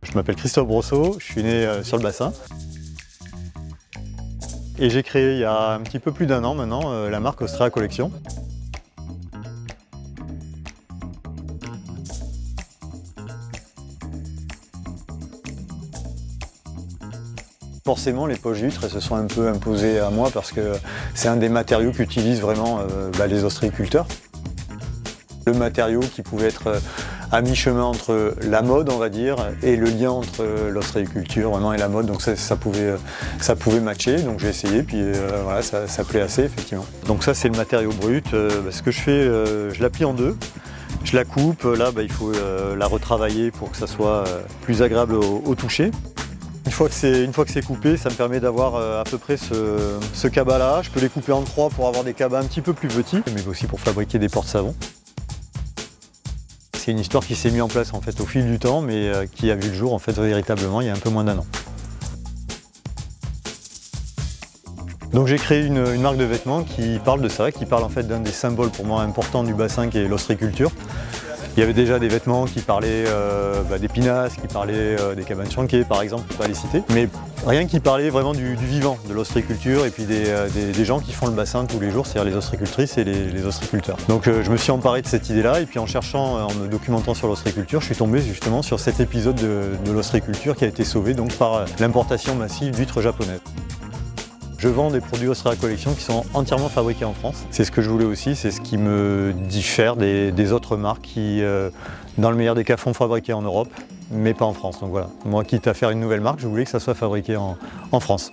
Je m'appelle Christophe Brosseau, je suis né sur le bassin. Et j'ai créé il y a un petit peu plus d'1 an maintenant la marque Austrea Collection. Forcément, les poches d'huîtres se sont un peu imposées à moi parce que c'est un des matériaux qu'utilisent vraiment les ostréiculteurs. Le matériau qui pouvait être à mi-chemin entre la mode, on va dire, et le lien entre l'ostréiculture vraiment et la mode, donc ça pouvait matcher, donc j'ai essayé, puis voilà, ça plaît assez effectivement. Donc ça c'est le matériau brut. Ce que je fais, je la plie en deux, je la coupe, là il faut la retravailler pour que ça soit plus agréable au toucher. Une fois que c'est coupé, ça me permet d'avoir à peu près ce cabas-là. Je peux les couper en 3 pour avoir des cabas un petit peu plus petits, mais aussi pour fabriquer des porte-savons. C'est une histoire qui s'est mise en place en fait au fil du temps, mais qui a vu le jour en fait véritablement il y a un peu moins d'1 an. Donc j'ai créé une marque de vêtements qui parle de ça, qui parle en fait d'un des symboles pour moi importants du bassin qui est l'ostréiculture. Il y avait déjà des vêtements qui parlaient des pinasses, qui parlaient des cabanes chanquées par exemple, pour ne pas les citer. Mais rien qui parlait vraiment du vivant, de l'ostréiculture et puis des gens qui font le bassin tous les jours, c'est-à-dire les ostréicultrices et les ostréiculteurs. Donc je me suis emparé de cette idée-là et puis en cherchant, en me documentant sur l'ostréiculture, je suis tombé justement sur cet épisode de l'ostréiculture qui a été sauvé donc, par l'importation massive d'huîtres japonaises. Je vends des produits Austrea Collection qui sont entièrement fabriqués en France. C'est ce que je voulais aussi, c'est ce qui me diffère des autres marques qui, dans le meilleur des cas, font fabriquer en Europe, mais pas en France. Donc voilà, moi quitte à faire une nouvelle marque, je voulais que ça soit fabriqué en France.